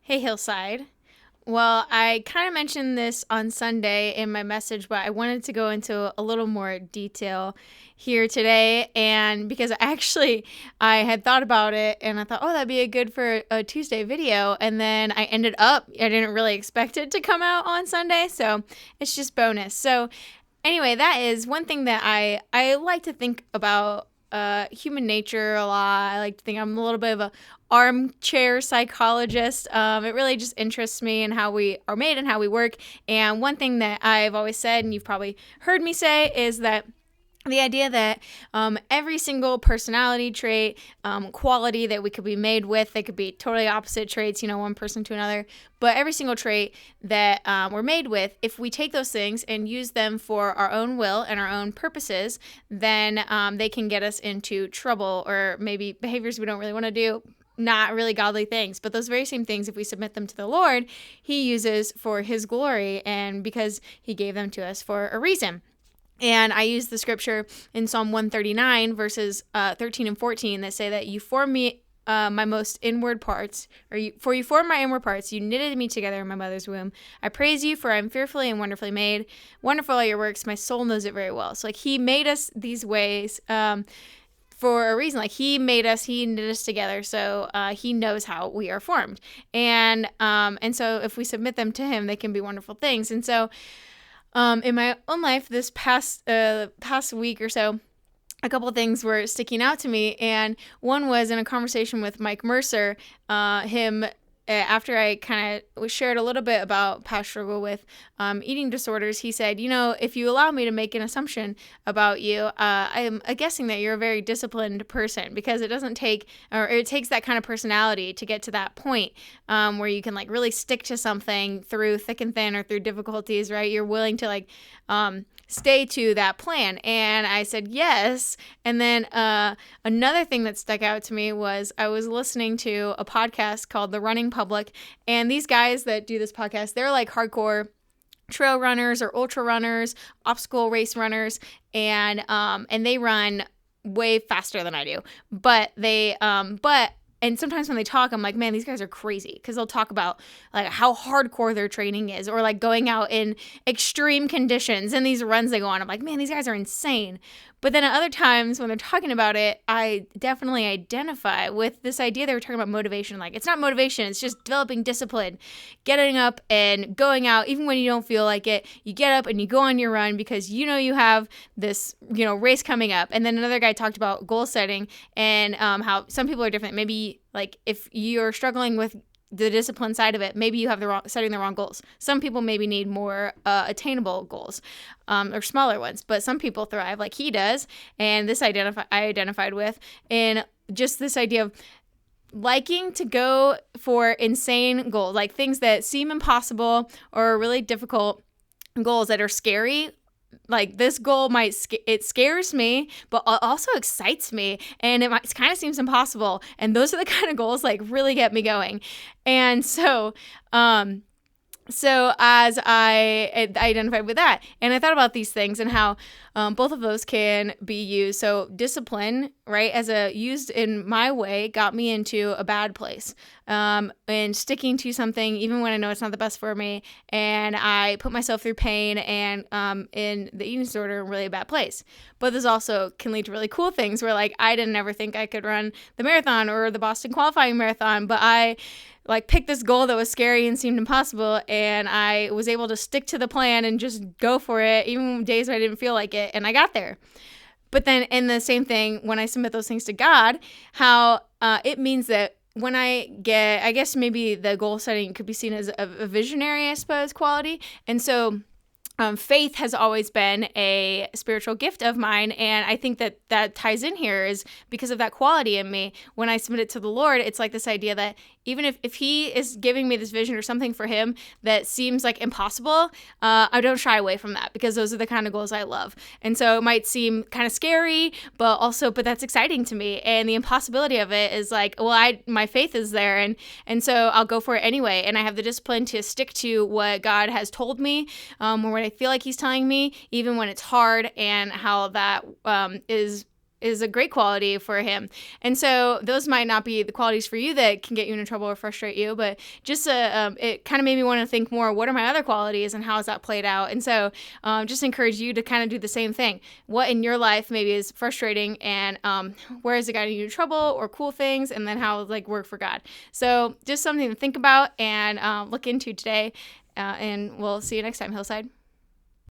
Hey, Hillside. Well, I kind of mentioned this on Sunday in my message, but I wanted to go into a little more detail here today. And because I had thought about it and I thought, oh, that'd be a good for a Tuesday video. And then I didn't really expect it to come out on Sunday. So it's just bonus. So anyway, that is one thing that I like to think about human nature a lot. I like to think I'm a little bit of a armchair psychologist. It really just interests me in how we are made and how we work. And one thing that I've always said, and you've probably heard me say, is that the idea that every single personality trait, quality that we could be made with, they could be totally opposite traits, one person to another, but every single trait that we're made with, if we take those things and use them for our own will and our own purposes, then they can get us into trouble or maybe behaviors we don't really want to do. Not really godly things, but those very same things, if we submit them to the Lord, He uses for His glory and because He gave them to us for a reason. And I use the scripture in Psalm 139, verses 13 and 14 that say that you form me my most inward parts, for you formed my inward parts, you knitted me together in my mother's womb. I praise you, for I am fearfully and wonderfully made. Wonderful are your works, my soul knows it very well. So He made us these ways for a reason. He made us, He knit us together, so He knows how we are formed. And so if we submit them to Him, they can be wonderful things. And so in my own life, this past week or so, a couple of things were sticking out to me, and one was in a conversation with Mike Mercer. After I kind of shared a little bit about past struggle with eating disorders, he said, if you allow me to make an assumption about you, I'm guessing that you're a very disciplined person, because it takes that kind of personality to get to that point where you can really stick to something through thick and thin or through difficulties, right? You're willing to stay to that plan. And I said yes. And then another thing that stuck out to me was I was listening to a podcast called The Running Public, and these guys that do this podcast, they're hardcore trail runners or ultra runners, obstacle race runners, and they run way faster than I do. And sometimes when they talk, I'm like, man, these guys are crazy, because they'll talk about how hardcore their training is, or going out in extreme conditions and these runs they go on. I'm like, man, these guys are insane. But then at other times when they're talking about it, I definitely identify with this idea they were talking about motivation. It's not motivation, it's just developing discipline, getting up and going out even when you don't feel like it. You get up and you go on your run because you have this race coming up. And then another guy talked about goal setting and how some people are different. Maybe if you're struggling with the discipline side of it, maybe you have setting the wrong goals. Some people maybe need more attainable goals or smaller ones, but some people thrive like he does. And this I identified with in just this idea of liking to go for insane goals, things that seem impossible or really difficult, goals that are scary. This goal it scares me, but also excites me, and it kind of seems impossible. And those are the kind of goals really get me going. And so as I identified with that, and I thought about these things and how both of those can be used. So discipline, right, used in my way, got me into a bad place. And sticking to something, even when I know it's not the best for me, and I put myself through pain and in the eating disorder, in a really bad place. But this also can lead to really cool things where I didn't ever think I could run the marathon or the Boston qualifying marathon, but I picked this goal that was scary and seemed impossible, and I was able to stick to the plan and just go for it, even days when I didn't feel like it, and I got there. But then in the same thing, when I submit those things to God, how it means that when I guess maybe the goal setting could be seen as a visionary, I suppose, quality. And so faith has always been a spiritual gift of mine, and I think that ties in here is because of that quality in me. When I submit it to the Lord, it's this idea that even if He is giving me this vision or something for Him that seems impossible, I don't shy away from that, because those are the kind of goals I love. And so it might seem kind of scary, but that's exciting to me. And the impossibility of it is my faith is there, and so I'll go for it anyway. And I have the discipline to stick to what God has told me, or what I feel like He's telling me, even when it's hard, and how that is is a great quality for him. And so those might not be the qualities for you that can get you into trouble or frustrate you, but just it kind of made me want to think more, what are my other qualities and how has that played out? And so just encourage you to kind of do the same thing. What in your life maybe is frustrating, and where has it gotten you into trouble, or cool things, and then how work for God. So just something to think about and look into today. And we'll see you next time, Hillside.